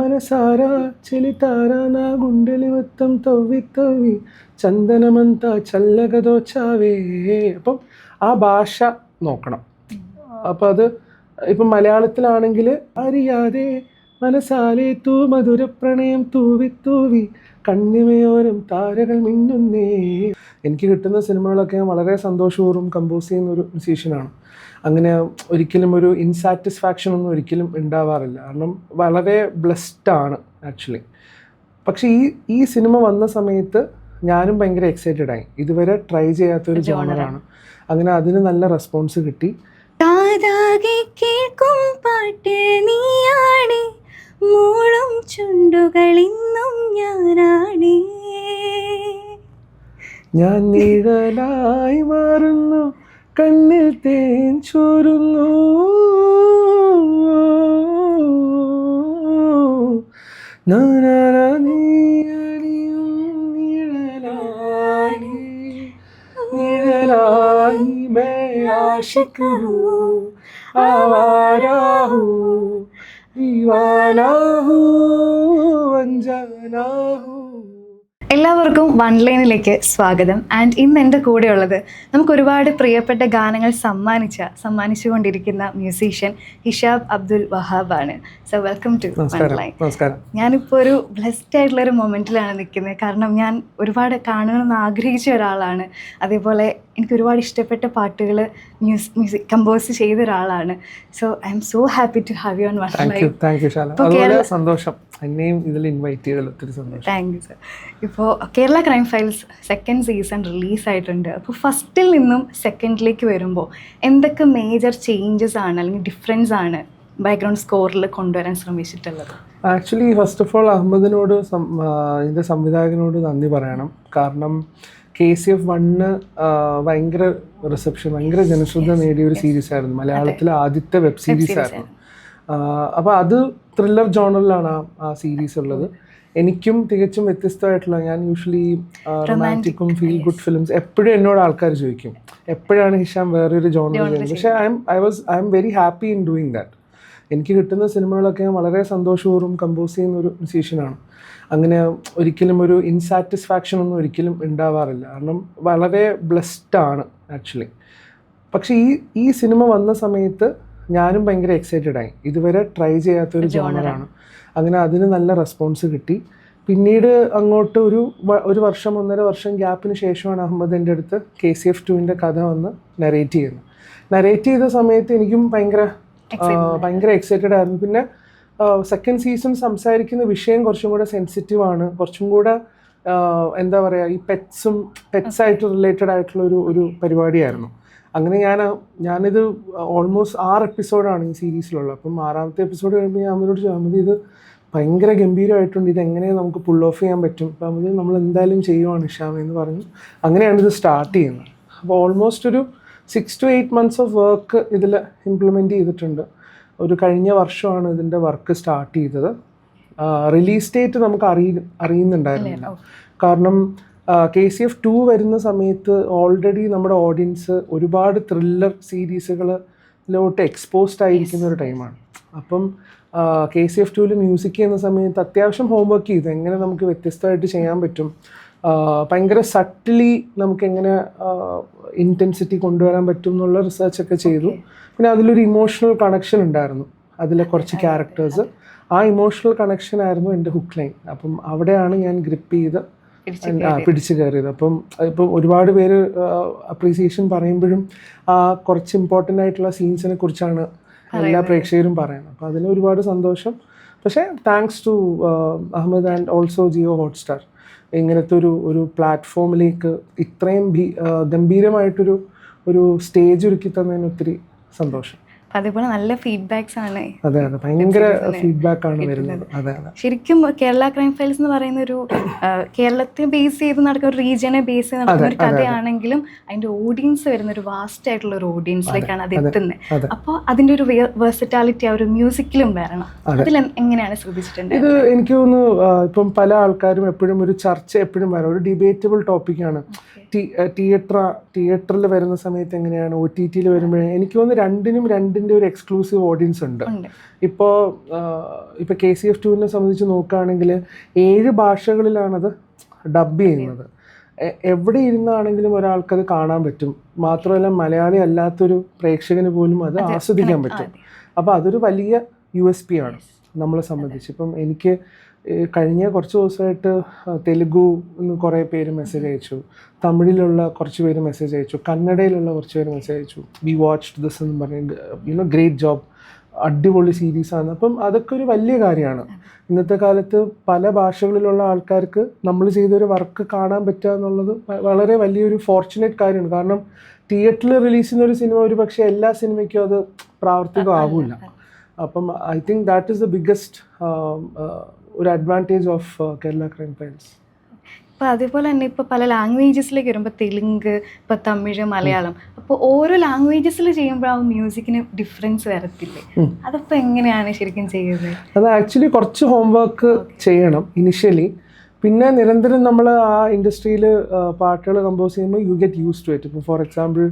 మనసారా చెలితారా నా గుండెలి మొత్తం తవ్వి తవ్వి ചന്ദനമന്ത ചല്ലക ദോച്ചാവേ. അപ്പം ആ ഭാഷ നോക്കണം. അപ്പം അത് ഇപ്പം മലയാളത്തിലാണെങ്കിൽ അറിയാതെ മനസാലെ തൂ മധുര പ്രണയം തൂവി തൂവി കണ്ണിമയോരം താരകൾ മിന്നുന്നേ. എനിക്ക് കിട്ടുന്ന സിനിമകളൊക്കെ ഞാൻ വളരെ സന്തോഷപൂർവ്വം കമ്പോസ് ചെയ്യുന്ന ഒരു മ്യൂസീഷ്യനാണ്. അങ്ങനെ ഒരിക്കലും ഒരു ഇൻസാറ്റിസ്ഫാക്ഷൻ ഒന്നും ഒരിക്കലും ഉണ്ടാവാറില്ല. കാരണം വളരെ ബ്ലെസ്ഡ് ആണ് ആക്ച്വലി. പക്ഷേ ഈ സിനിമ വന്ന സമയത്ത് ഞാനും ഭയങ്കര എക്സൈറ്റഡ് ആയി. ഇതുവരെ ട്രൈ ചെയ്യാത്തൊരു ജോണറാണ്. അങ്ങനെ അതിന് നല്ല റെസ്പോൺസ് കിട്ടി. കേൾക്കും പാട്ട് നീയാണ്, മൂളും ചുണ്ടുകളിന്നും ഞാനാണ്. ഞാൻ നിഴലായി മാറുന്നു, കണ്ണിൽ തേൻ ചോരുന്നു, നിഴലായി മേ ആശിക് ഹൂം, ആവാരാ ഹൂം, ദീവാനാ ഹൂം, അഞ്ജാനാ ഹൂം. എല്ലാവർക്കും വൺ ലൈനിലേക്ക് സ്വാഗതം. ആൻഡ് ഇന്ന് എൻ്റെ കൂടെയുള്ളത് നമുക്ക് ഒരുപാട് പ്രിയപ്പെട്ട ഗാനങ്ങൾ സമ്മാനിച്ചുകൊണ്ടിരിക്കുന്ന മ്യൂസീഷ്യൻ ഹിഷാബ് അബ്ദുൽ വഹാബാണ്. So welcome to one line. ഞാനിപ്പോൾ ഒരു ബ്ലെസ്ഡ് ആയിട്ടുള്ളൊരു മൊമെൻറ്റിലാണ് നിൽക്കുന്നത്. കാരണം ഞാൻ ഒരുപാട് കാണണമെന്ന് ആഗ്രഹിച്ച ഒരാളാണ്. അതേപോലെ എനിക്ക് ഒരുപാട് ഇഷ്ടപ്പെട്ട പാട്ടുകൾ മ്യൂസിക് കമ്പോസ് ചെയ്ത ഒരാളാണ്. So I am so happy to have you on one line. സന്തോഷം. എന്നെയും ഇതിൽ ഇൻവൈറ്റ് ചെയ്തതിൽ ഒത്തിരി സന്തോഷം. Thank you sir. ഇപ്പോൾ Kerala crime files second season റിലീസായിട്ടുണ്ട്. അപ്പോൾ ഫസ്റ്റിൽ നിന്നും സെക്കൻഡിലേക്ക് വരുമ്പോൾ എന്തൊക്കെ മേജർ ചേഞ്ചസ് ആണ് അല്ലെങ്കിൽ ഡിഫറൻസ് ആണ് ബാക്ക്ഗ്രൗണ്ട് സ്കോറിൽ കൊണ്ടുവരാൻ ശ്രമിച്ചിട്ടുള്ളത്? ആക്ച്വലി ഫസ്റ്റ് ഓഫ് ഓൾ അഹമ്മദിനോട് ഇതിൻ്റെ സംവിധായകനോട് നന്ദി പറയണം. കാരണം KCF 1 ഭയങ്കര റിസപ്ഷൻ, ഭയങ്കര ജനശ്രദ്ധ നേടിയ ഒരു സീരീസ് ആയിരുന്നു. മലയാളത്തിലെ ആദ്യത്തെ വെബ് സീരീസ് ആയിരുന്നു. അപ്പോൾ അത് ത്രില്ലർ ജോണറിലാണ് ആ സീരീസ് ഉള്ളത്. എനിക്കും തികച്ചും വ്യത്യസ്തമായിട്ടുള്ള, ഞാൻ യൂഷ്വലി റൊമാൻറ്റിക്കും ഫീൽ ഗുഡ് ഫിലിംസ് എപ്പോഴും എന്നോട് ആൾക്കാർ ചോദിക്കും എപ്പോഴാണ് ഹിഷാം വേറൊരു ജോണർ ചെയ്യുന്നത്. പക്ഷേ I am very happy in doing that. എനിക്ക് കിട്ടുന്ന സിനിമകളൊക്കെ ഞാൻ വളരെ സന്തോഷപൂർവ്വം കമ്പോസ് ചെയ്യുന്ന ഒരു മ്യൂസീഷ്യനാണ്. അങ്ങനെ ഒരിക്കലും ഒരു ഇൻസാറ്റിസ്ഫാക്ഷൻ ഒന്നും ഒരിക്കലും ഉണ്ടാവാറില്ല. കാരണം വളരെ ബ്ലെസ്ഡ് ആണ് ആക്ച്വലി. പക്ഷേ ഈ സിനിമ വന്ന സമയത്ത് ഞാനും ഭയങ്കര എക്സൈറ്റഡ് ആയി. ഇതുവരെ ട്രൈ ചെയ്യാത്തൊരു ജോണറാണ്. അങ്ങനെ അതിന് നല്ല റെസ്പോൺസ് കിട്ടി. പിന്നീട് അങ്ങോട്ട് ഒരു വർഷം 1.5 വർഷം ഗ്യാപ്പിന് ശേഷമാണ് അഹമ്മദ് എൻ്റെ അടുത്ത് KCF 2 കഥ വന്ന് നരേറ്റ് ചെയ്യുന്നത്. നരേറ്റ് ചെയ്ത സമയത്ത് എനിക്കും ഭയങ്കര എക്സൈറ്റഡ് ആയിരുന്നു. പിന്നെ സെക്കൻഡ് സീസൺ സംസാരിക്കുന്ന വിഷയം കുറച്ചും കൂടെ സെൻസിറ്റീവാണ്, കുറച്ചും കൂടെ എന്താ പറയുക, ഈ പെറ്റ്സായിട്ട് റിലേറ്റഡ് ആയിട്ടുള്ള ഒരു പരിപാടിയായിരുന്നു. അങ്ങനെ ഞാനിത് ഓൾമോസ്റ്റ് 6 എപ്പിസോഡാണ് ഈ സീരീസിലുള്ളത്. അപ്പം 6ാമത്തെ എപ്പിസോഡ് കഴിയുമ്പോൾ ഞാൻ അവരോട് ചോദിച്ചത് ഇത് ഭയങ്കര ഗംഭീരമായിട്ടുണ്ട്, ഇതെങ്ങനെ നമുക്ക് പുൾ ഓഫ് ചെയ്യാൻ പറ്റും, അപ്പം അത് നമ്മൾ എന്തായാലും ചെയ്യുവാണ് ഹിഷാം എന്ന് പറഞ്ഞു. അങ്ങനെയാണ് ഇത് സ്റ്റാർട്ട് ചെയ്യുന്നത്. അപ്പോൾ ഓൾമോസ്റ്റ് ഒരു 6 to 8 months ഓഫ് വർക്ക് ഇതിൽ ഇംപ്ലിമെൻറ്റ് ചെയ്തിട്ടുണ്ട്. ഒരു കഴിഞ്ഞ വർഷമാണ് ഇതിൻ്റെ വർക്ക് സ്റ്റാർട്ട് ചെയ്തത്. റിലീസ് ഡേറ്റ് നമുക്ക് അറിയുന്നുണ്ടായിരുന്നില്ല. കാരണം KCF 2 വരുന്ന സമയത്ത് ഓൾറെഡി നമ്മുടെ ഓഡിയൻസ് ഒരുപാട് ത്രില്ലർ സീരീസുകളിലോട്ട് എക്സ്പോസ്ഡ് ആയിരിക്കുന്ന ഒരു ടൈമാണ്. അപ്പം KCF 2 മ്യൂസിക് ചെയ്യുന്ന സമയത്ത് അത്യാവശ്യം ഹോംവർക്ക് ചെയ്തു എങ്ങനെ നമുക്ക് വ്യത്യസ്തമായിട്ട് ചെയ്യാൻ പറ്റും, ഭയങ്കര സട്ടിലി നമുക്ക് എങ്ങനെ ഇൻറ്റൻസിറ്റി കൊണ്ടുവരാൻ പറ്റും എന്നുള്ള റിസർച്ചൊക്കെ ചെയ്തു. പിന്നെ അതിലൊരു ഇമോഷണൽ കണക്ഷൻ ഉണ്ടായിരുന്നു അതിലെ കുറച്ച് ക്യാരക്ടേഴ്സ്. ആ ഇമോഷണൽ കണക്ഷൻ ആയിരുന്നു എൻ്റെ ഹുക്ക് ലൈൻ. അപ്പം അവിടെയാണ് ഞാൻ ഗ്രിപ്പ് ചെയ്ത് പിടിച്ചു കയറിയത്. അപ്പം ഇപ്പോൾ ഒരുപാട് പേര് അപ്രീസിയേഷൻ പറയുമ്പോഴും ആ കുറച്ച് ഇമ്പോർട്ടൻ്റ് ആയിട്ടുള്ള സീൻസിനെ കുറിച്ചാണ് എല്ലാ പ്രേക്ഷകരും പറയുന്നത്. അപ്പോൾ അതിന് ഒരുപാട് സന്തോഷം. പക്ഷേ thanks to Ahmed and also Jio Hotstar ഇങ്ങനത്തെ ഒരു പ്ലാറ്റ്ഫോമിലേക്ക് ഇത്രയും ഗംഭീരമായിട്ടൊരു സ്റ്റേജ് ഒരുക്കി തന്നതിന് ഒത്തിരി സന്തോഷം. അതേപോലെ നല്ല ഫീഡ്ബാക്സ് ആണ്. അതെ, ഭയങ്കര ഫീഡ്ബാക്ക് ആണ് വരുന്നത്. അതെ, ശരിക്കും കേരള ക്രൈം ഫയൽസ് എന്ന് പറയുന്ന ഒരു കേരളത്തെ ബേസ് ചെയ്ത് നടക്കുന്ന ഒരു റീജിയനെ ബേസ് ചെയ്ത് നടക്കുന്ന ഒരു കഥയാണെങ്കിലും അതിന്റെ ഓഡിയൻസ് വരുന്ന ഒരു വാസ്റ്റ് ആയിട്ടുള്ള ഒരു ഓഡിയൻസിലേക്കാണ് അത് എത്തുന്നത്. അപ്പോൾ അതിന്റെ ഒരു വെർസറ്റാലിറ്റി ആ ഒരു മ്യൂസിക്കിലും വരണം. അതിൽ എങ്ങനെയാണ് ശ്രദ്ധിച്ചിട്ടുണ്ട്? ഇത് എനിക്ക് തോന്നുന്നു ഇപ്പം പല ആൾക്കാരും എപ്പോഴും ഒരു ചർച്ച എപ്പോഴും വരാം, ഒരു ഡിബേറ്റബിൾ ടോപ്പിക്കാണ് തിയേറ്ററിൽ വരുന്ന സമയത്ത് എങ്ങനെയാണ്, OTT വരുമ്പോഴേ എനിക്ക് തോന്നുന്നു രണ്ടിൻ്റെ ഒരു എക്സ്ക്ലൂസീവ് ഓഡിയൻസ് ഉണ്ട്. ഇപ്പോൾ KCF 2 സംബന്ധിച്ച് നോക്കുകയാണെങ്കിൽ 7 ഭാഷകളിലാണത് ഡബ് ചെയ്യുന്നത്. എവിടെ ഇരുന്നാണെങ്കിലും ഒരാൾക്കത് കാണാൻ പറ്റും. മാത്രമല്ല മലയാളി അല്ലാത്തൊരു പ്രേക്ഷകന് പോലും അത് ആസ്വദിക്കാൻ പറ്റും. അപ്പോൾ അതൊരു വലിയ USP ആണ് നമ്മളെ സംബന്ധിച്ച്. ഇപ്പം എനിക്ക് കഴിഞ്ഞ കുറച്ച് ദിവസമായിട്ട് തെലുഗു കുറേ പേര് മെസ്സേജ് അയച്ചു, തമിഴിലുള്ള കുറച്ച് പേര് മെസ്സേജ് അയച്ചു, കന്നഡയിലുള്ള കുറച്ച് പേര് മെസ്സേജ് അയച്ചു. വി വാച്ച്ഡ് ദിസ് എന്ന് പറഞ്ഞിട്ട് ഗ്രേറ്റ് ജോബ്, അടിപൊളി സീരീസാണ്. അപ്പം അതൊക്കെ ഒരു വലിയ കാര്യമാണ്. ഇന്നത്തെ കാലത്ത് പല ഭാഷകളിലുള്ള ആൾക്കാർക്ക് നമ്മൾ ചെയ്തൊരു വർക്ക് കാണാൻ പറ്റുക എന്നുള്ളത് വളരെ വലിയൊരു ഫോർച്ചുനേറ്റ് കാര്യമാണ്. കാരണം തിയേറ്ററിൽ റിലീസ് ചെയ്യുന്ന ഒരു സിനിമ ഒരു പക്ഷേ എല്ലാ സിനിമയ്ക്കും അത് പ്രാവർത്തികമാകില്ല. അപ്പം I think that is the biggest ഒരു advantage of Kerala crime files. അപ്പോൾ അതേപോലെ തന്നെ ഇപ്പോൾ പല ലാംഗ്വേജസിലേക്ക് വരുമ്പോൾ തെലുങ്ക്, ഇപ്പോൾ തമിഴ്, മലയാളം, അപ്പോൾ ഓരോ ലാംഗ്വേജസിൽ ചെയ്യുമ്പോൾ ആ മ്യൂസിക്കിന് ഡിഫറൻസ് വരത്തില്ലേ? അതപ്പോൾ എങ്ങനെയാണ് ശരിക്കും ചെയ്യുന്നത്? അത് ആക്ച്വലി കുറച്ച് ഹോംവർക്ക് ചെയ്യണം ഇനിഷ്യലി. പിന്നെ നിരന്തരം നമ്മൾ ആ ഇൻഡസ്ട്രിയിൽ പാട്ടുകൾ കമ്പോസ് ചെയ്യുമ്പോൾ you get used to it. ഇപ്പോൾ ഫോർ എക്സാമ്പിൾ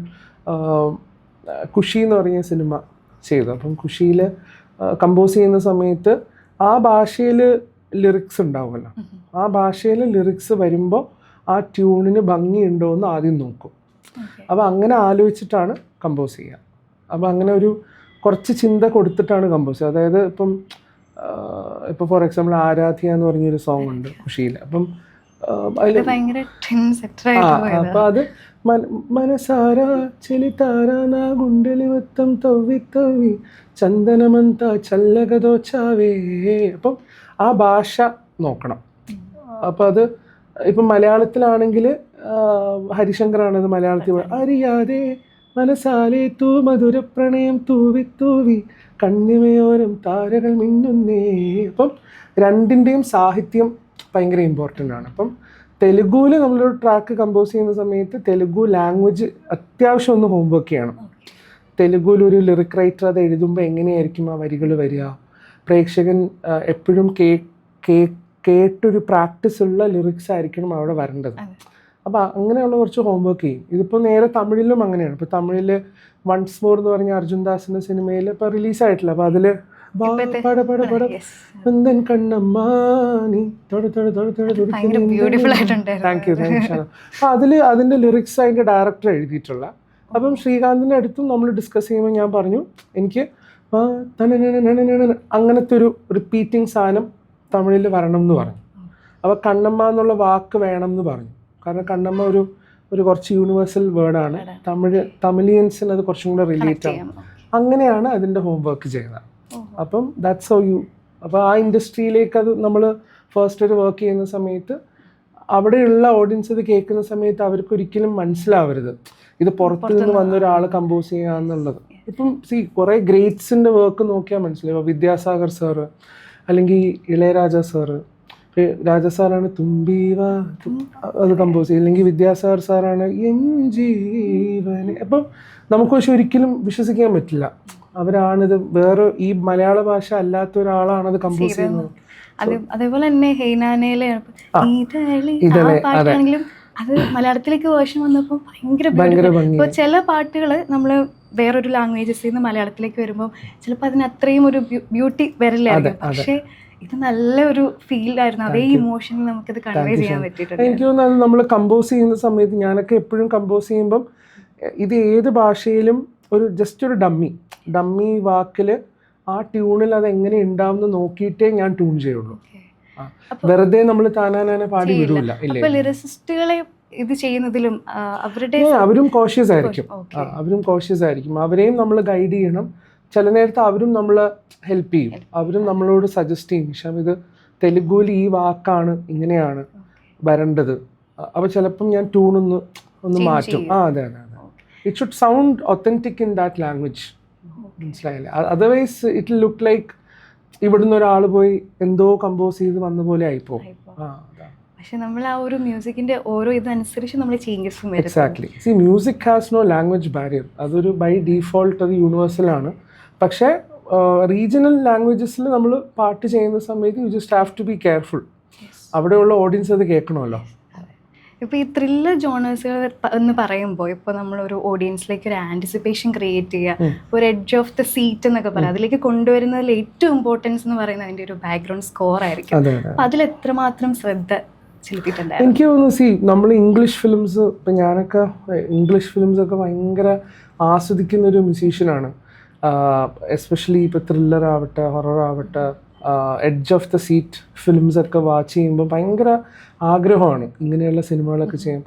ഖുഷി എന്ന് പറഞ്ഞ സിനിമ ചെയ്തു. അപ്പം ഖുഷിയിൽ കമ്പോസ് ചെയ്യുന്ന സമയത്ത് ആ ഭാഷയിൽ ലിറിക്സ് ഉണ്ടാവുമല്ലോ. ആ ഭാഷയിൽ ലിറിക്സ് വരുമ്പോൾ ആ ട്യൂണിന് ഭംഗിയുണ്ടോ എന്ന് ആദ്യം നോക്കും. അപ്പോൾ അങ്ങനെ ആലോചിച്ചിട്ടാണ് കമ്പോസ് ചെയ്യുക. അപ്പോൾ അങ്ങനെ ഒരു കുറച്ച് ചിന്ത കൊടുത്തിട്ടാണ് കമ്പോസ് ചെയ്യുക. അതായത് ഇപ്പോൾ ഫോർ എക്സാമ്പിൾ ആരാധ്യ എന്ന് പറഞ്ഞൊരു സോങ് ഉണ്ട് ഖുഷിയിൽ. അപ്പം അപ്പോൾ അത് മനസാര ചെലിതാര നാ ഗുണ്ടലി വത്തം തവ്വി തവ്വി ചന്ദനമന്ത ചല്ലകതോ ചാവേ. അപ്പം ആ ഭാഷ നോക്കണം. അപ്പം അത് ഇപ്പം മലയാളത്തിലാണെങ്കിൽ ഹരിശങ്കറാണത് മലയാളത്തിൽ അറിയാതെ മനസാലെ തൂ മധുര പ്രണയം തൂവി തൂവി കണ്ണിമയോരം താരകൾ മിന്നുന്നേ. അപ്പം രണ്ടിൻ്റെയും സാഹിത്യം ഭയങ്കര ഇമ്പോർട്ടൻ്റ് ആണ്. അപ്പം തെലുഗുവിൽ നമ്മളൊരു ട്രാക്ക് കമ്പോസ് ചെയ്യുന്ന സമയത്ത് തെലുഗു ലാംഗ്വേജ് അത്യാവശ്യം ഒന്ന് ഹോംവർക്ക് ചെയ്യണം. തെലുഗുവിൽ ഒരു ലിറിക് റൈറ്റർ അത് എഴുതുമ്പോൾ എങ്ങനെയായിരിക്കും ആ വരികൾ വരിക, പ്രേക്ഷകൻ എപ്പോഴും കേട്ടൊരു പ്രാക്ടീസ് ഉള്ള ലിറിക്സ് ആയിരിക്കണം അവിടെ വരേണ്ടത്. അപ്പോൾ അങ്ങനെയുള്ള കുറച്ച് ഹോംവർക്ക് ചെയ്യും. ഇതിപ്പോൾ നേരെ തമിഴിലും അങ്ങനെയാണ്. ഇപ്പോൾ തമിഴിൽ വൺസ് മോർ എന്ന് പറഞ്ഞ അർജുൻ ദാസിൻ്റെ സിനിമയിൽ ഇപ്പോൾ റിലീസായിട്ടില്ല. അപ്പോൾ അതിൽ അതിന്റെ ലിറിക്സ് അതിന്റെ ഡയറക്ടർ എഴുതിയിട്ടുള്ള. അപ്പം ശ്രീകാന്തിന്റെ അടുത്തും നമ്മൾ ഡിസ്കസ് ചെയ്യുമ്പോൾ ഞാൻ പറഞ്ഞു എനിക്ക് അങ്ങനത്തെ ഒരു റിപ്പീറ്റിംഗ് സാധനം തമിഴിൽ വരണം എന്ന് പറഞ്ഞു. അപ്പോൾ കണ്ണമ്മ എന്നുള്ള വാക്ക് വേണം എന്ന് പറഞ്ഞു. കാരണം കണ്ണമ്മ ഒരു കുറച്ച് യൂണിവേഴ്സൽ വേർഡാണ്. തമിഴിയൻസിന് അത് കുറച്ചും കൂടെ റിലേറ്റ് ആണ്. അങ്ങനെയാണ് അതിൻ്റെ ഹോംവർക്ക് ചെയ്യുന്നത്. അപ്പം ദാറ്റ്സ് ഹൗ യു. അപ്പോൾ ആ ഇൻഡസ്ട്രിയിലേക്ക് അത് നമ്മൾ ഫസ്റ്റ് ഒരു വർക്ക് ചെയ്യുന്ന സമയത്ത് അവിടെയുള്ള ഓഡിയൻസ് ഇത് കേൾക്കുന്ന സമയത്ത് അവർക്ക് ഒരിക്കലും മനസ്സിലാവരുത് ഇത് പുറത്തു നിന്ന് വന്നൊരാൾ കമ്പോസ് ചെയ്യാന്നുള്ളത്. ഇപ്പം കുറേ ഗ്രേറ്റ്സിൻ്റെ വർക്ക് നോക്കിയാൽ മനസ്സിലാവും. വിദ്യാസാഗർ സാറ് അല്ലെങ്കിൽ ഇളയരാജ സാറ്. രാജ സാറാണ് തുമ്പീവ അത് കമ്പോസ് ചെയ്യും, അല്ലെങ്കിൽ വിദ്യാസാഗർ സാറാണ് എൻ ജീവന്. അപ്പം നമുക്ക് പക്ഷെ ഒരിക്കലും വിശ്വസിക്കാൻ പറ്റില്ല അവരാണിത്, വേറെ ഈ മലയാള ഭാഷ അല്ലാത്ത ഒരാളാണത് കമ്പോസ് ചെയ്യുന്നത്. അതേപോലെ തന്നെ ഹെയ്നാനയിലെ പാട്ടാണെങ്കിലും അത് മലയാളത്തിലേക്ക് വേർഷൻ വന്നപ്പോൾ ഭയങ്കര ഇപ്പൊ ചില പാട്ടുകൾ നമ്മൾ വേറൊരു ലാംഗ്വേജസിൽ നിന്ന് മലയാളത്തിലേക്ക് വരുമ്പോൾ ചിലപ്പോൾ അതിന് അത്രയും ഒരു ബ്യൂട്ടി വരില്ലായിരുന്നു. പക്ഷെ ഇത് നല്ലൊരു ഫീൽ ആയിരുന്നു. അതേ ഇമോഷനിൽ നമുക്കിത് കൺവേ ചെയ്യാൻ പറ്റിയിട്ടുണ്ട്. എനിക്ക് തോന്നുന്നത് നമ്മൾ കമ്പോസ് ചെയ്യുന്ന സമയത്ത് ഞാനൊക്കെ എപ്പോഴും കമ്പോസ് ചെയ്യുമ്പം ഇത് ഏത് ഭാഷയിലും ജസ്റ്റ് ഒരു ഡമ്മി വാക്കിൽ ആ ട്യൂണിൽ അത് എങ്ങനെ ഉണ്ടാവുന്ന നോക്കിയിട്ടേ ഞാൻ ട്യൂൺ ചെയ്യുള്ളൂ. വെറുതെ നമ്മൾ താനാനെ പാടി വിടൂല. ലിറിസിസ്റ്റുകളെ ഇത് ചെയ്യുന്നതിലും അവരും കോഷ്യസ് ആയിരിക്കും. അവരെയും നമ്മൾ ഗൈഡ് ചെയ്യണം. ചില നേരത്ത് അവരും നമ്മളെ ഹെൽപ്പ് ചെയ്യും. അവരും നമ്മളോട് സജസ്റ്റ് ചെയ്യും, പക്ഷേ ഇത് തെലുഗുവിൽ ഈ വാക്കാണ് ഇങ്ങനെയാണ് വരേണ്ടത്. അപ്പോൾ ചിലപ്പം ഞാൻ ട്യൂൺ ഒന്ന് മാറ്റും. അതെ. It should sound authentic in that language. മനസ്സിലായില്ലേ? അതർവൈസ് ഇറ്റ് ലുക്ക് ലൈക്ക് ഇവിടുന്ന് ഒരാൾ പോയി എന്തോ കമ്പോസ് ചെയ്ത് വന്ന പോലെ ആയിപ്പോകും. പക്ഷെ നമ്മൾ ആ ഒരു മ്യൂസിക്കിന്റെ ഓരോ ഇതനുസരിച്ച് നമ്മൾ ചേഞ്ചസും വരും. Exactly. See music has no language barrier. അതൊരു ബൈ ഡീഫോൾട്ട് അത് യൂണിവേഴ്സലാണ്. പക്ഷേ റീജിയണൽ ലാംഗ്വേജസിൽ നമ്മൾ പാട്ട് ചെയ്യുന്ന സമയത്ത് you just have to be careful. അവിടെയുള്ള ഓഡിയൻസ് അത് കേൾക്കണമല്ലോ. ഇപ്പോൾ ഈ ത്രില്ലർ ജോണേഴ്സുകൾ എന്ന് പറയുമ്പോൾ ഇപ്പോൾ നമ്മളൊരു ഓഡിയൻസിലേക്ക് ഒരു ആൻറ്റിസിപ്പേഷൻ ക്രിയേറ്റ് ചെയ്യുക, ഒരു എഡ്ജ് ഓഫ് ദ സീറ്റ് എന്നൊക്കെ പറയാം, അതിലേക്ക് കൊണ്ടുവരുന്നതിൽ ഏറ്റവും ഇമ്പോർട്ടൻസ് എന്ന് പറയുന്നത് അതിൻ്റെ ഒരു ബാക്ക്ഗ്രൗണ്ട് സ്കോർ ആയിരിക്കും. അപ്പോൾ അതിൽ എത്രമാത്രം ശ്രദ്ധ ചെലുത്തിയിട്ടുണ്ടായിരുന്നു? എനിക്ക് തോന്നുന്നു, നമ്മൾ ഇംഗ്ലീഷ് ഫിലിംസ്, ഇപ്പം ഞാനൊക്കെ ഇംഗ്ലീഷ് ഫിലിംസൊക്കെ ഭയങ്കര ആസ്വദിക്കുന്ന ഒരു മ്യൂസീഷ്യനാണ്. എസ്പെഷ്യലി ഇപ്പോൾ ത്രില്ലർ ആവട്ടെ, ഹൊറർ ആവട്ടെ, എഡ്ജ് ഓഫ് ദ സീറ്റ് ഫിലിംസൊക്കെ വാച്ച് ചെയ്യുമ്പോൾ ഭയങ്കര ആഗ്രഹമാണ് ഇങ്ങനെയുള്ള സിനിമകളൊക്കെ ചെയ്യാം.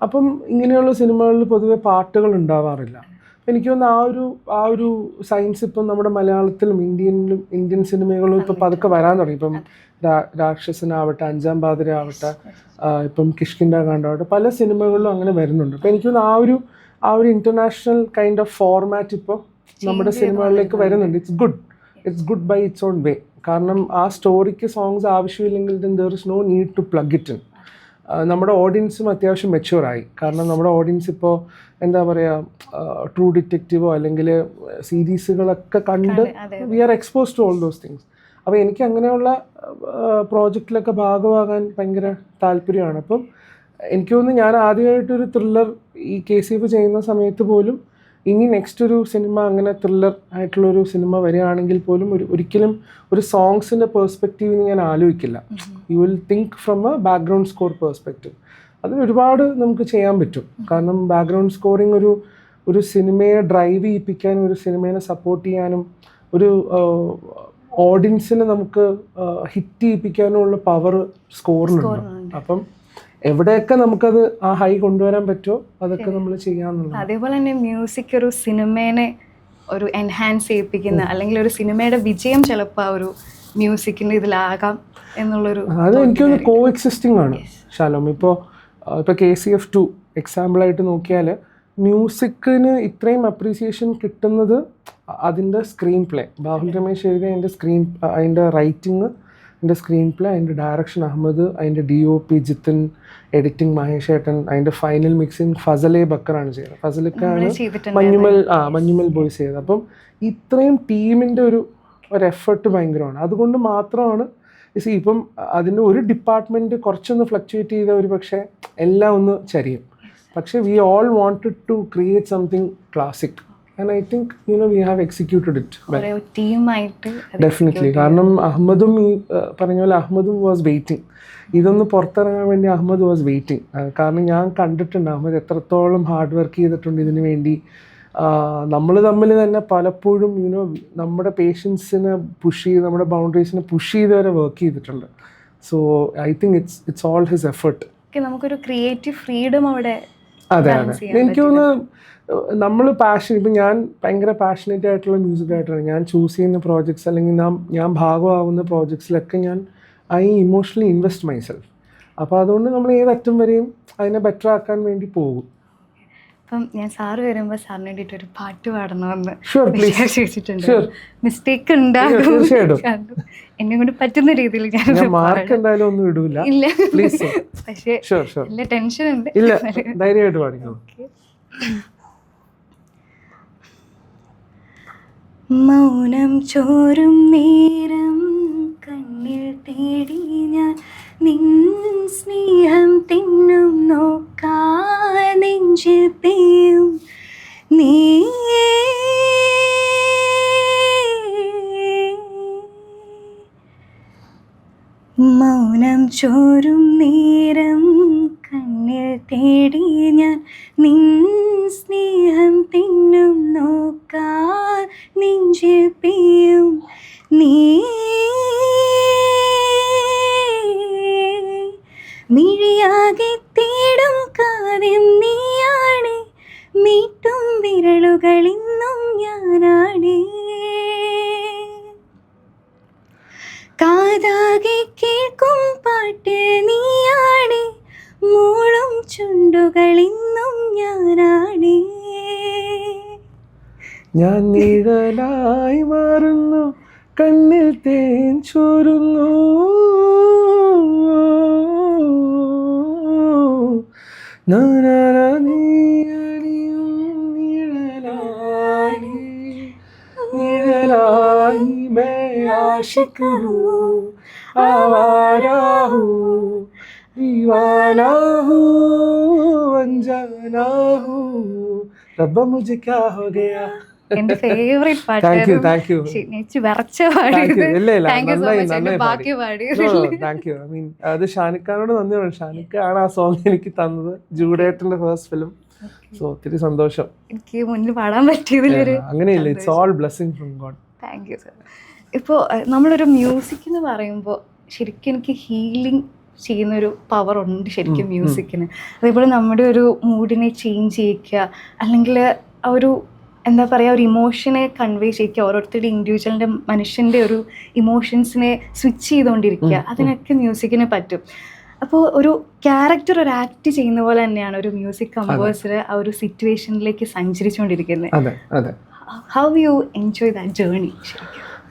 അപ്പം ഇങ്ങനെയുള്ള സിനിമകളിൽ പൊതുവെ പാട്ടുകൾ ഉണ്ടാവാറില്ല. എനിക്ക് തോന്നുന്നു ആ ഒരു സയൻസ് ഇപ്പം നമ്മുടെ മലയാളത്തിലും ഇന്ത്യൻ സിനിമകളും ഇപ്പം പതുക്കെ വരാൻ തുടങ്ങി. ഇപ്പം രാക്ഷസനാവട്ടെ, അഞ്ചാം പാതിര ആവട്ടെ, ഇപ്പം കിഷ്കിന്ധാകാന്ഡാവട്ടെ, പല സിനിമകളിലും അങ്ങനെ വരുന്നുണ്ട്. അപ്പം എനിക്ക് തോന്നുന്നു ആ ഒരു ഇൻ്റർനാഷണൽ കൈൻഡ് ഓഫ് ഫോർമാറ്റ് ഇപ്പോൾ നമ്മുടെ സിനിമകളിലേക്ക് വരുന്നുണ്ട്. It's good by it's on way. കാരണം ആ സ്റ്റോറിക്ക് സോങ്സ് ആവശ്യമില്ലെങ്കിൽ there is no need to plug it in. നമ്മുടെ ഓഡിയൻസും അത്യാവശ്യം മെച്യൂറായി. കാരണം നമ്മുടെ ഓഡിയൻസ് ഇപ്പോൾ എന്താ പറയുക, ട്രൂ ഡിറ്റക്റ്റീവോ അല്ലെങ്കിൽ സീരീസുകളൊക്കെ കണ്ട് we are exposed to all those things. അപ്പോൾ എനിക്ക് അങ്ങനെയുള്ള പ്രോജക്റ്റിലൊക്കെ ഭാഗമാകാൻ ഭയങ്കര താല്പര്യമാണ്. അപ്പം എനിക്ക് തോന്നുന്നു, ഞാൻ ആദ്യമായിട്ടൊരു ത്രില്ലർ ഈ KCF ചെയ്യുന്ന സമയത്ത് പോലും ഇനി നെക്സ്റ്റ് ഒരു സിനിമ അങ്ങനെ ത്രില്ലർ ആയിട്ടുള്ളൊരു സിനിമ വരികയാണെങ്കിൽ പോലും ഒരിക്കലും ഒരു സോങ്സിൻ്റെ പെർസ്പെക്റ്റീവ് ഞാൻ ആലോചിക്കില്ല. You will think from a background score perspective. അതിൽ ഒരുപാട് നമുക്ക് ചെയ്യാൻ പറ്റും. കാരണം ബാക്ക്ഗ്രൗണ്ട് സ്കോറിങ് ഒരു സിനിമയെ ഡ്രൈവ് ചെയ്യിപ്പിക്കാനും ഒരു സിനിമയെ സപ്പോർട്ട് ചെയ്യാനും ഒരു ഓഡിയൻസിനെ നമുക്ക് ഹിറ്റ് ചെയ്യിപ്പിക്കാനുമുള്ള പവർ സ്കോറിനുണ്ട്. അപ്പം എവിടെയൊക്കെ നമുക്കത് ആ ഹൈ കൊണ്ടുവരാൻ പറ്റുമോ അതൊക്കെ നമ്മൾ ചെയ്യാന്നുള്ളത്. അതേപോലെ തന്നെ മ്യൂസിക് ഒരു സിനിമേനെ ഒരു എൻഹാൻസ് ചെയ്യിപ്പിക്കുന്ന, അല്ലെങ്കിൽ ഒരു സിനിമയുടെ വിജയം ചിലപ്പോൾ ആ ഒരു മ്യൂസിക്കിൻ്റെ ഇതിലാകാം എന്നുള്ളൊരു, അത് എനിക്കൊന്ന് കോ എക്സിസ്റ്റിംഗ് ആണ് ശാലോം. ഇപ്പോൾ KCF 2 എക്സാമ്പിളായിട്ട് നോക്കിയാൽ മ്യൂസിക്കിന് ഇത്രയും അപ്രീസിയേഷൻ കിട്ടുന്നത് അതിൻ്റെ സ്ക്രീൻ പ്ലേ, ബാഹുൽ രമേശ് എഴുതിയ അതിൻ്റെ റൈറ്റിങ്, അതിൻ്റെ സ്ക്രീൻ പ്ലേ, അതിൻ്റെ ഡയറക്ഷൻ അഹമ്മദ്, അതിൻ്റെ DOP ജിത്തിൻ, എഡിറ്റിംഗ് മഹേഷ് ഏട്ടൻ, അതിൻ്റെ ഫൈനൽ മിക്സിങ് ഫസലെ ബക്കറാണ് ചെയ്തത്. ഫസലക്കാണ് മഞ്ഞുമൽ ബോയ്സ് ചെയ്തത്. അപ്പം ഇത്രയും ടീമിൻ്റെ ഒരു എഫർട്ട് ഭയങ്കരമാണ്. അതുകൊണ്ട് മാത്രമാണ് ഇപ്പം അതിൻ്റെ ഒരു ഡിപ്പാർട്ട്മെൻറ്റ് കുറച്ചൊന്ന് ഫ്ലക്ച്വേറ്റ് ചെയ്ത ഒരു പക്ഷേ എല്ലാം ഒന്ന് ചരിയും. പക്ഷേ we all wanted to create something classic. And I think we have executed it well. Definitely. കാരണം അഹമ്മദും ഈ പറഞ്ഞ പോലെ അഹമ്മദും വാസ് വെയിറ്റിംഗ്. ഇതൊന്ന് പുറത്തിറങ്ങാൻ വേണ്ടി അഹമ്മദ് വാസ് വെയിറ്റിംഗ്. കാരണം ഞാൻ കണ്ടിട്ടുണ്ട് അഹമ്മദ് എത്രത്തോളം ഹാർഡ് വർക്ക് ചെയ്തിട്ടുണ്ട് ഇതിന് വേണ്ടി. നമ്മൾ തമ്മിൽ തന്നെ പലപ്പോഴും നമ്മുടെ പേഷ്യൻസിനെ പുഷ് ചെയ്ത്, നമ്മുടെ ബൗണ്ടറീസിനെ പുഷ് ചെയ്ത് വരെ വർക്ക് ചെയ്തിട്ടുണ്ട്. So I think it's all his effort. നമുക്കൊരു ക്രിയേറ്റീവ് ഫ്രീഡം അവിടെ. അതെ. എനിക്ക് തോന്നുന്നു നമ്മൾ ഇപ്പം ഞാൻ ഭയങ്കര പാഷനേറ്റ് ആയിട്ടുള്ള മ്യൂസിക് ഡയറക്ടറാണ്. ഞാൻ ചൂസ് ചെയ്യുന്ന പ്രോജക്ട്സ് അല്ലെങ്കിൽ ഞാൻ ഭാഗമാകുന്ന പ്രോജക്ട്സിലൊക്കെ ഐ ഇമോഷണലി ഇൻവെസ്റ്റ് മൈസെൽഫ്. അപ്പോൾ അതുകൊണ്ട് നമ്മൾ ഏതറ്റം വരെയും അതിനെ ബെറ്റർ ആക്കാൻ വേണ്ടി പോകും. അപ്പം ഞാൻ സാറ് വരുമ്പോൾ സാറിന് വേണ്ടിയിട്ട് ഒരു പാട്ട് പാടണമെന്ന് ചോദിച്ചിട്ടുണ്ട്. മിസ്റ്റേക്ക് ഉണ്ടാകും, എന്നെ കൊണ്ട് പറ്റുന്ന രീതിയിൽ ഞാൻ മാർക്ക് എന്തായാലും ഒന്നും ഇടൂല. ഇല്ല, പക്ഷേ ഇല്ല, ടെൻഷൻ ഉണ്ട്. ഇല്ല, ധൈര്യമായിട്ട് പാടിക്കോ. മൗനം ചോരും നേരം കണ്ണിൽ തേടി ഞാൻ നിൻ സ്നേഹം തിന്നും നോക്കാ നെഞ്ചിൽ പേയും നീ മൗനം ചോരും നേരം കണ്ണിൽ തേടി ഞാൻ നിൻ സ്നേഹം തിന്നും നോക്കാ നെഞ്ചിൽ പേയും നീ മിഴിയാകെ തേടും കാവ്യം നീയാണ്, മീട്ടും വിരലുകളിന്നും ഞാനാണ്, കാതാകെ കേൾക്കും പാട്ട് നീയാണ്, മൂളും ചുണ്ടുകളിന്നും ഞാനാണ്. ഞാൻ നിഴലായി മാറുന്നു, കണ്ണിൽ തേൻ ചോരുന്നു, നിഴലായി मैं आशिक हूँ, आवारा हूँ, दीवाना हूँ अनजाना हूँ रब्बा मुझे क्या हो गया. എന്റെ ഫേവറേറ്റ് താങ്ക് യു വിറച്ച താങ്ക് യു. ഇല്ല ഇല്ല താങ്ക് യു സോ നന്നായി മച്ച്. എന്റെ നന്നായി ബാക്കി പാടി. പാടി താങ്ക് യു. ഐ മീൻ അത് ഷാനിക്കാനോട് നന്ദി പറയണം. ഷാനിക്കാണ് ആ സോങ് എനിക്ക് തന്നത്, ജൂഡേട്ടന്റെ ഫസ്റ്റ് ഫിലിം. സോ ഒത്തിരി സന്തോഷം. എനിക്ക് മുന്നിൽ പാടാൻ പറ്റിയതിലൊരു അങ്ങനെയില്ല, it's all blessing from God. Thank you sir. ഇപ്പോൾ നമ്മളൊരു മ്യൂസിക് എന്ന് പറയുമ്പോൾ ശരിക്കും എനിക്ക് ഹീലിംഗ് ചെയ്യുന്നൊരു പവർ ഉണ്ട് ശരിക്കും മ്യൂസിക്കിന്. അതേപോലെ നമ്മുടെ ഒരു മൂഡിനെ ചേഞ്ച് ചെയ്യിക്കുക, അല്ലെങ്കിൽ ആ ഒരു എന്താ പറയുക, ഒരു ഇമോഷനെ കൺവേ ചെയ്യിക്കുക, ഓരോരുത്തരുടെ ഇൻഡിവിജ്വലിൻ്റെ മനുഷ്യൻ്റെ ഒരു ഇമോഷൻസിനെ സ്വിച്ച് ചെയ്തുകൊണ്ടിരിക്കുക, അതിനൊക്കെ മ്യൂസിക്കിന് പറ്റും. അപ്പോൾ ഒരു ക്യാരക്ടർ ഒരു ആക്ട് ചെയ്യുന്ന പോലെ തന്നെയാണ് ഒരു മ്യൂസിക് കമ്പോസർ ആ ഒരു സിറ്റുവേഷനിലേക്ക് സഞ്ചരിച്ചുകൊണ്ടിരിക്കുന്നത്. അതെ അതെ. How you enjoy that journey?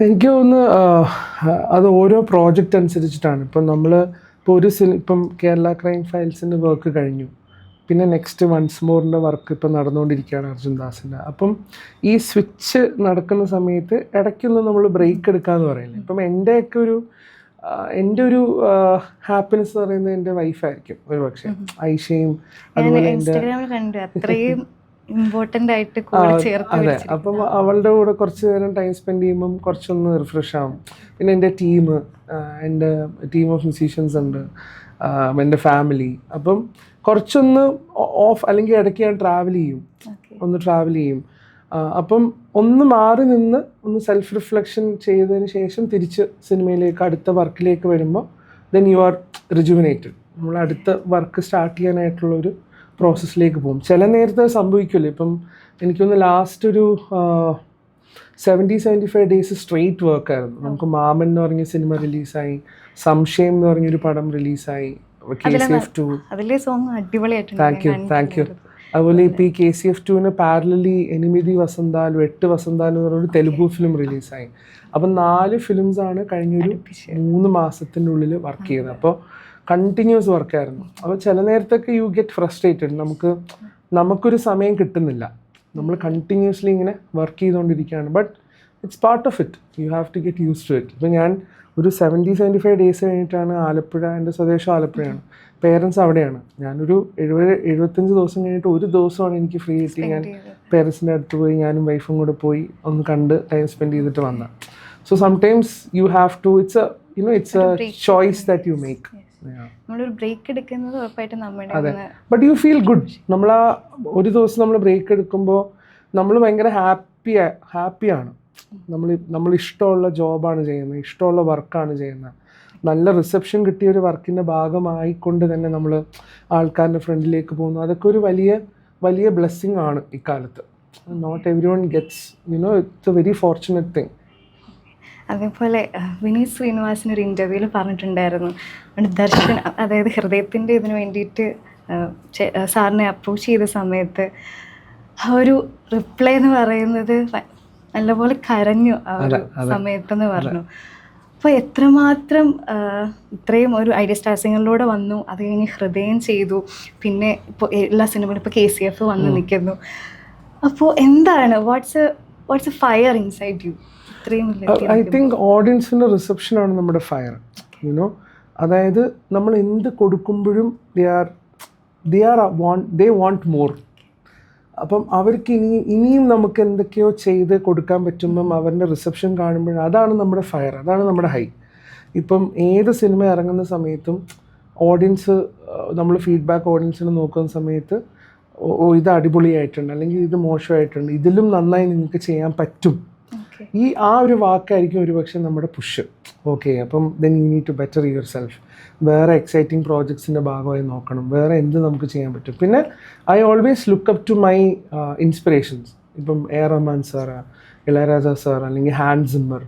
എനിക്ക് തോന്നുന്നു അത് ഓരോ പ്രോജക്റ്റ് അനുസരിച്ചിട്ടാണ്. ഇപ്പം നമ്മൾ ഇപ്പോൾ ഇപ്പം കേരള ക്രൈം ഫയൽസിൻ്റെ വർക്ക് കഴിഞ്ഞു, പിന്നെ നെക്സ്റ്റ് വൺസ് മോറിൻ്റെ വർക്ക് ഇപ്പം നടന്നുകൊണ്ടിരിക്കുകയാണ് അർജുൻ ദാസിൻ്റെ. അപ്പം ഈ സ്വിച്ച് നടക്കുന്ന സമയത്ത് ഇടയ്ക്കൊന്നും നമ്മൾ ബ്രേക്ക് എടുക്കാമെന്ന് പറയില്ല. ഇപ്പം എൻ്റെ ഒരു ഹാപ്പിനെസ് എന്ന് പറയുന്നത് എൻ്റെ വൈഫായിരിക്കും ഒരു പക്ഷേ, ഐഷയും അതുപോലെ അത്രയും ഇമ്പോർട്ടൻ്റ് ആയിട്ട് അതെ. അപ്പം അവളുടെ കൂടെ കുറച്ച് നേരം ടൈം സ്പെൻഡ് ചെയ്യുമ്പം കുറച്ചൊന്ന് റിഫ്രഷ് ആവും. പിന്നെ എൻ്റെ എൻ്റെ ടീം ഓഫ് മ്യൂസീഷ്യൻസ് ഉണ്ട്, എൻ്റെ ഫാമിലി. അപ്പം കുറച്ചൊന്ന് ഓഫ്, അല്ലെങ്കിൽ ഇടയ്ക്ക് ഞാൻ ട്രാവൽ ചെയ്യും. അപ്പം ഒന്ന് മാറി നിന്ന് ഒന്ന് സെൽഫ് റിഫ്ലക്ഷൻ ചെയ്തതിന് ശേഷം തിരിച്ച് സിനിമയിലേക്ക് അടുത്ത വർക്കിലേക്ക് വരുമ്പോൾ ദെൻ യു ആർ റിജുവിനേറ്റഡ്. നമ്മൾ അടുത്ത വർക്ക് സ്റ്റാർട്ട് ചെയ്യാനായിട്ടുള്ളൊരു പ്രോസസ്സിലേക്ക് പോകും. ചില നേരത്തെ സംഭവിക്കുമല്ലോ. ഇപ്പം എനിക്കൊന്ന് ലാസ്റ്റ് ഒരു 70-75 ഡേയ്സ് സ്ട്രെയിറ്റ് വർക്കായിരുന്നു. നമുക്ക് മാമൻ എന്ന് പറഞ്ഞ സിനിമ റിലീസായി, സംശയം എന്ന് പറഞ്ഞൊരു പടം റിലീസായി, KCF 2. Thank you. അതുപോലെ ഇപ്പോൾ ഈ KCF 2 പാരലലി 8 വസന്താലു 8 വസന്താലു എന്ന് പറഞ്ഞൊരു തെലുഗു ഫിലിം റിലീസായി. അപ്പം 4 ഫിലിംസാണ് കഴിഞ്ഞൊരു 3 മാസത്തിൻ്റെ ഉള്ളിൽ വർക്ക് ചെയ്തത്. അപ്പോൾ കണ്ടിന്യൂസ് വർക്കായിരുന്നു. അപ്പോൾ ചില നേരത്തൊക്കെ യു ഗെറ്റ് ഫ്രസ്ട്രേറ്റഡ്. നമുക്കൊരു സമയം കിട്ടുന്നില്ല, നമ്മൾ കണ്ടിന്യൂസ്ലി ഇങ്ങനെ വർക്ക് ചെയ്തുകൊണ്ടിരിക്കുകയാണ്. But it's part of it, you have to get used to it. ഇപ്പോൾ ഞാൻ ഒരു 70-75 ഡേയ്സ് കഴിഞ്ഞിട്ടാണ് ആലപ്പുഴ, എൻ്റെ സ്വദേശം ആലപ്പുഴയാണ്, പേരൻസ് അവിടെയാണ്. ഞാനൊരു 70-75 ദിവസം കഴിഞ്ഞിട്ട് ഒരു ദിവസമാണ് എനിക്ക് ഫ്രീ കിട്ടി. ഞാൻ പേരൻസിൻ്റെ അടുത്ത് പോയി, ഞാനും വൈഫും കൂടെ പോയി ഒന്ന് കണ്ട് ടൈം സ്പെൻഡ് ചെയ്തിട്ട് വന്ന. So sometimes you have to, it's a choice that you make. നമ്മളൊരു ബ്രേക്ക് എടുക്കുന്നത് ഉറപ്പായിട്ടും നമ്മുടെ. അതെ, ബട്ട് യു ഫീൽ ഗുഡ്. നമ്മൾ ആ ഒരു ദിവസം നമ്മൾ ബ്രേക്ക് എടുക്കുമ്പോൾ നമ്മൾ ഭയങ്കര ഹാപ്പിയാണ്. നമ്മൾ ഇഷ്ടമുള്ള ജോബാണ് ചെയ്യുന്നത്, ഇഷ്ടമുള്ള വർക്കാണ് ചെയ്യുന്നത്. നല്ല റിസപ്ഷൻ കിട്ടിയ ഒരു വർക്കിൻ്റെ ഭാഗമായിക്കൊണ്ട് തന്നെ നമ്മൾ ആൾക്കാരുടെ ഫ്രണ്ടിലേക്ക് പോകുന്നു. അതൊക്കെ ഒരു വലിയ വലിയ ബ്ലെസ്സിങ് ആണ് ഇക്കാലത്ത്. Not everyone gets, it's a very fortunate thing. അതേപോലെ വിനീത് ശ്രീനിവാസിനൊരു ഇൻ്റർവ്യൂവിൽ പറഞ്ഞിട്ടുണ്ടായിരുന്നു, ദർശൻ അതായത് ഹൃദയത്തിൻ്റെ ഇതിന് വേണ്ടിയിട്ട് സാറിനെ അപ്രോച്ച് ചെയ്ത സമയത്ത് ആ ഒരു റിപ്ലൈ എന്ന് പറയുന്നത് നല്ലപോലെ കരഞ്ഞു ആ ഒരു സമയത്തെന്ന് പറഞ്ഞു. അപ്പോൾ എത്രമാത്രം ഇത്രയും ഒരു ഐഡിയ സ്റ്റാർ സിംഗറിലൂടെ വന്നു, അത് കഴിഞ്ഞ് ഹൃദയം ചെയ്തു, പിന്നെ ഇപ്പോൾ എല്ലാ സിനിമയിലും ഇപ്പോൾ KCF വന്ന് നിൽക്കുന്നു. അപ്പോൾ എന്താണ് what's a fire inside you? I think ഓഡിയൻസിൻ്റെ റിസപ്ഷനാണ് നമ്മുടെ ഫയർ. അതായത് നമ്മൾ എന്ത് കൊടുക്കുമ്പോഴും ദേ വാണ്ട് മോർ. അപ്പം അവർക്ക് ഇനിയും നമുക്ക് എന്തൊക്കെയോ ചെയ്ത് കൊടുക്കാൻ പറ്റുമ്പം അവരുടെ റിസപ്ഷൻ കാണുമ്പോഴും അതാണ് നമ്മുടെ ഫയർ, അതാണ് നമ്മുടെ ഹൈ. ഇപ്പം ഏത് സിനിമ ഇറങ്ങുന്ന സമയത്തും ഓഡിയൻസ്, നമ്മൾ ഫീഡ്ബാക്ക് ഓഡിയൻസിന് നോക്കുന്ന സമയത്ത് ഇത് അടിപൊളിയായിട്ടുണ്ട്, അല്ലെങ്കിൽ ഇത് മോശമായിട്ടുണ്ട്, ഇതിലും നന്നായി നിങ്ങൾക്ക് ചെയ്യാൻ പറ്റും, ആ ഒരു വാക്കായിരിക്കും ഒരു പക്ഷേ നമ്മുടെ പുഷ്. ഓക്കെ, അപ്പം then you need to better yourself. വേറെ എക്സൈറ്റിംഗ് പ്രോജക്ട്സിൻ്റെ ഭാഗമായി നോക്കണം, വേറെ എന്ത് നമുക്ക് ചെയ്യാൻ പറ്റും. പിന്നെ I always look up to my inspirations. ഇപ്പം A. Rahman sir, Ilaiyaraaja sir, അല്ലെങ്കിൽ ഹാൻസ് സിമ്മർ,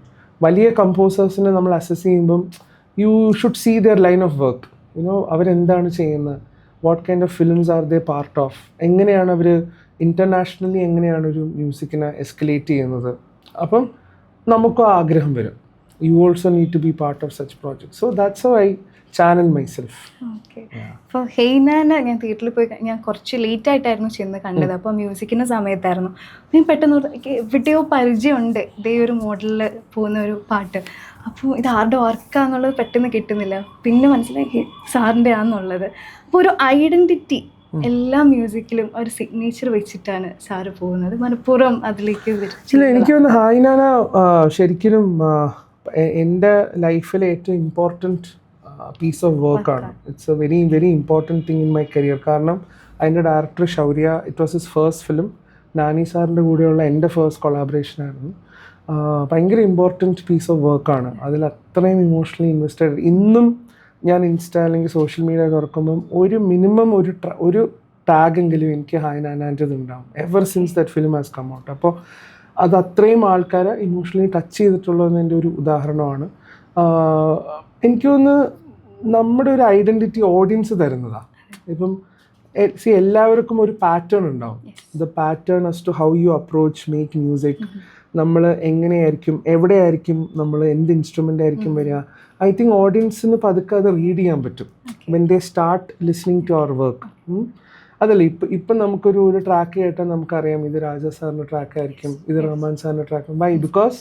വലിയ കമ്പോസേഴ്സിനെ നമ്മൾ അസസ് ചെയ്യുമ്പം you should see their line of work. അവരെന്താണ് ചെയ്യുന്നത്, what kind of films are they part of, എങ്ങനെയാണ് അവർ ഇൻ്റർനാഷണലി എങ്ങനെയാണ് ഒരു മ്യൂസിക്കിനെ എസ്കലേറ്റ് ചെയ്യുന്നത്. അപ്പം നമുക്കും ആഗ്രഹം വരും, you also need to be part of such project. So that's how I channel myself. Okay. അപ്പോൾ ഹെയ്നാനെ ഞാൻ തിയേറ്ററിൽ പോയി, ഞാൻ കുറച്ച് ലേറ്റ് ആയിട്ടായിരുന്നു ചെന്ന് കണ്ടത്. അപ്പോൾ മ്യൂസിക്കിൻ്റെ സമയത്തായിരുന്നു. ഞാൻ പെട്ടെന്ന് എവിടെയോ പരിചയമുണ്ട് ഇതേ ഒരു മോഡലിൽ പോകുന്ന ഒരു പാട്ട്. അപ്പോൾ ഇത് ആരുടെ വർക്കാന്നുള്ളത് പെട്ടെന്ന് കിട്ടുന്നില്ല. പിന്നെ മനസ്സിലാക്കി സാറിൻ്റെ ആണെന്നുള്ളത്. അപ്പോൾ ഒരു ഐഡൻറ്റിറ്റി എല്ലാ മ്യൂസിക്കിലും ഒരു സിഗ്നേച്ചർ വെച്ചിട്ടാണ് സാറ് പോകുന്നത്. മനഃപൂർവ്വം അതിലേക്ക് ഇല്ല, എനിക്ക് തോന്നുന്നു ഹായ്നാന ശരിക്കും എൻ്റെ ലൈഫിലെ ഏറ്റവും ഇമ്പോർട്ടൻറ്റ് പീസ് ഓഫ് വർക്കാണ്. It's a very very important thing in my career. കാരണം അതിൻ്റെ director Shaurya, it was his first film. Nani സാറിൻ്റെ കൂടെയുള്ള എൻ്റെ ഫസ്റ്റ് കൊളാബറേഷനായിരുന്നു. ഭയങ്കര ഇമ്പോർട്ടൻറ്റ് പീസ് ഓഫ് വർക്കാണ്. അതിൽ അത്രയും ഇമോഷണലി ഇൻവെസ്റ്റഡ്. ഇന്നും ഞാൻ ഇൻസ്റ്റ അല്ലെങ്കിൽ സോഷ്യൽ മീഡിയ തുറക്കുമ്പം ഒരു മിനിമം ഒരു ടാഗെങ്കിലും എനിക്ക് ഹായ്നാനാൻ്റെത് ഉണ്ടാവും, ever since that film has come out. അപ്പോൾ അത് അത്രയും ആൾക്കാരെ ഇമോഷണലി ടച്ച് ചെയ്തിട്ടുള്ളതെന്നതിൻ്റെ ഒരു ഉദാഹരണമാണ്. എനിക്ക് തോന്നുന്നു നമ്മുടെ ഒരു ഐഡൻറ്റിറ്റി ഓഡിയൻസ് തരുന്നതാണ്. ഇപ്പം എല്ലാവർക്കും ഒരു പാറ്റേൺ ഉണ്ടാവും. The pattern as to how you approach make music. നമ്മൾ എങ്ങനെയായിരിക്കും, എവിടെയായിരിക്കും നമ്മൾ, എന്ത് ഇൻസ്ട്രുമെൻ്റ് ആയിരിക്കും വരിക. ഐ തിങ്ക് ഓഡിയൻസിന് പതുക്കെ അത് റീഡ് ചെയ്യാൻ പറ്റും when they start listening to അവർ വർക്ക്. അതല്ല ഇപ്പം നമുക്കൊരു ട്രാക്ക് കേട്ടാൽ നമുക്കറിയാം ഇത് രാജ സാറിൻ്റെ ട്രാക്ക് ആയിരിക്കും, ഇത് റഹ്മാൻ സാറിൻ്റെ track. Why? Because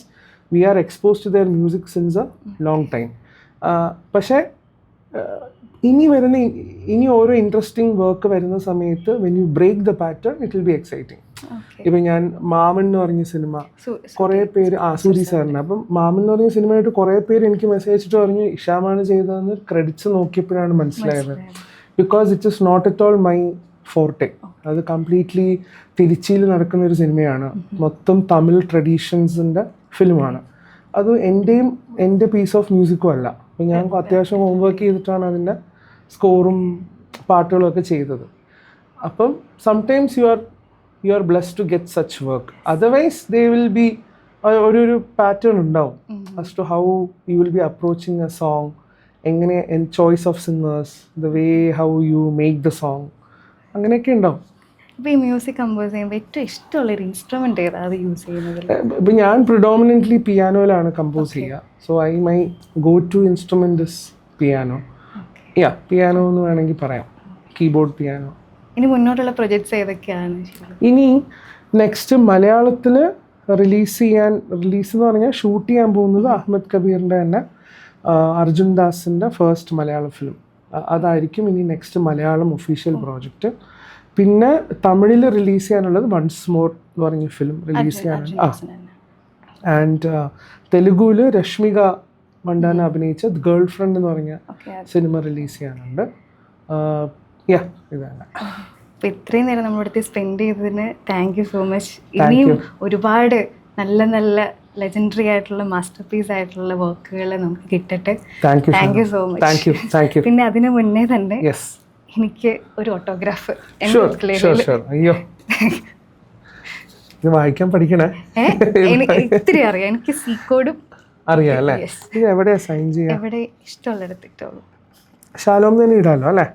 we are exposed to their music since a long time. പക്ഷേ ഇനി ഓരോ ഇൻട്രസ്റ്റിംഗ് വർക്ക് വരുന്ന സമയത്ത് when you break the pattern it will be exciting. ഇപ്പം ഞാൻ മാമൻ എന്ന് പറഞ്ഞ സിനിമ കുറേ പേര് സൂരി സാറിന്, അപ്പം മാമൻ എന്ന് പറഞ്ഞ സിനിമയായിട്ട് കുറേ പേര് എനിക്ക് മെസ്സേജ് അയച്ചിട്ട് പറഞ്ഞു ഇഷാമാണ് ചെയ്തതെന്ന്. ക്രെഡിറ്റ്സ് നോക്കിയപ്പോഴാണ് മനസ്സിലായത്. Because it is not at all my forte. അത് കംപ്ലീറ്റ്ലി തിരുച്ചിയിൽ നടക്കുന്ന ഒരു സിനിമയാണ്, മൊത്തം തമിഴ് ട്രഡീഷൻസിൻ്റെ ഫിലിമാണ്. അത് എൻ്റെ പീസ് ഓഫ് മ്യൂസിക്കും അല്ല. അപ്പം ഞാൻ അത്യാവശ്യം ഹോംവർക്ക് ചെയ്തിട്ടാണ് അതിൻ്റെ സ്കോറും പാട്ടുകളും ഒക്കെ ചെയ്തത്. അപ്പം sometimes you are blessed to get such work. Otherwise they will be ഒരു പാറ്റേൺ ഉണ്ടാവും as to how you will be approaching a song, എങ്ങനെ choice of singers, the way how you make the song, അങ്ങനെയൊക്കെ ഉണ്ടാവും. ഇപ്പോൾ ഈ music compose ചെയ്യുമ്പോൾ ഏറ്റവും ഇഷ്ടമുള്ളൊരു ഇൻസ്ട്രുമെൻ്റ് ഏതാണ് അത് യൂസ് ചെയ്യുന്നത്? ഇപ്പം ഞാൻ പ്രിഡോമിനൻ്റ്ലി പിയാനോയിലാണ് കമ്പോസ് ചെയ്യുക. So my go to instrument is piano. Piano എന്ന് വേണമെങ്കിൽ പറയാം, കീബോർഡ് പിയാനോ. ഇനി മുന്നോട്ടുള്ള പ്രൊജക്ട്സ് ഏതൊക്കെയാണ്? ഇനി നെക്സ്റ്റ് മലയാളത്തിൽ റിലീസ് എന്ന് പറഞ്ഞാൽ ഷൂട്ട് ചെയ്യാൻ പോകുന്നത് അഹമ്മദ് കബീറിൻ്റെ തന്നെ അർജുൻ ദാസിൻ്റെ ഫസ്റ്റ് മലയാളം ഫിലിം. അതായിരിക്കും ഇനി നെക്സ്റ്റ് മലയാളം ഒഫീഷ്യൽ പ്രോജക്റ്റ്. പിന്നെ തമിഴിൽ റിലീസ് ചെയ്യാനുള്ളത് വൺസ് മോർ എന്ന് പറഞ്ഞ ഫിലിം റിലീസ് ചെയ്യാനുണ്ട്. ആൻഡ് തെലുഗുവിൽ രശ്മിക മണ്ടാന അഭിനയിച്ച ഗേൾ ഫ്രണ്ട് എന്ന് പറഞ്ഞ സിനിമ റിലീസ് ചെയ്യാനുണ്ട്. ഇതാണ്. അപ്പോൾ ഇത്രയും നേരം നമ്മളിടത്ത് സ്പെൻഡ് ചെയ്തതിന് താങ്ക് യു സോ മച്ച്. ഇനിയും ഒരുപാട് നല്ല നല്ല ലെജൻഡറി ആയിട്ടുള്ള മാസ്റ്റർ പീസ് ആയിട്ടുള്ള വർക്കുകൾ നമുക്ക് കിട്ടട്ടെ. Thank you so much. പിന്നെ അതിന് മുന്നേ തന്നെ എനിക്ക് ഒരു ഓട്ടോഗ്രാഫ്. അയ്യോ, ഇത് വായിക്കാൻ പഠിക്കണേ. ഇത്തിരി അറിയാം, എനിക്ക് സീക്കോഡും അറിയാം അല്ലേ? ഇത് എവിടെയാ സൈൻ ചെയ്യാം? എവിടെ ഇഷ്ടമുള്ളിടത്ത് ഇട്ടോളൂ. ശാലോം തന്നെ ഇടാലോ അല്ലേ?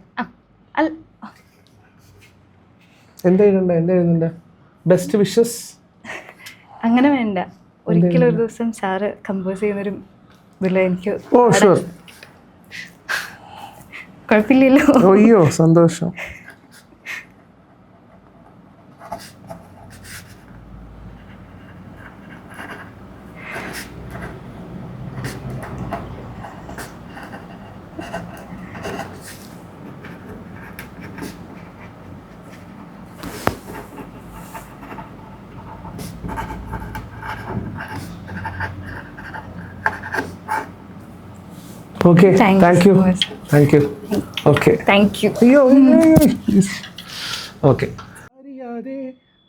എന്താ എഴുതണ്ട? ബെസ്റ്റ് വിഷസ് അങ്ങനെ വേണ്ട. ഒരിക്കലും ഒരു ദിവസം സാറ് കമ്പോസ് ചെയ്യുന്നൊരു ഇതിൽ എനിക്ക് കുഴപ്പമില്ലല്ലോ. അയ്യോ, സന്തോഷം. Okay, thank you. Okay. Thank you. Okay. അറിയാതെ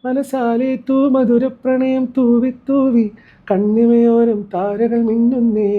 മനസാലെ തൂ മധുര പ്രണയം തൂവി തൂവി കണ്ണിമയോരം താരകൾ മിന്നുന്നേ.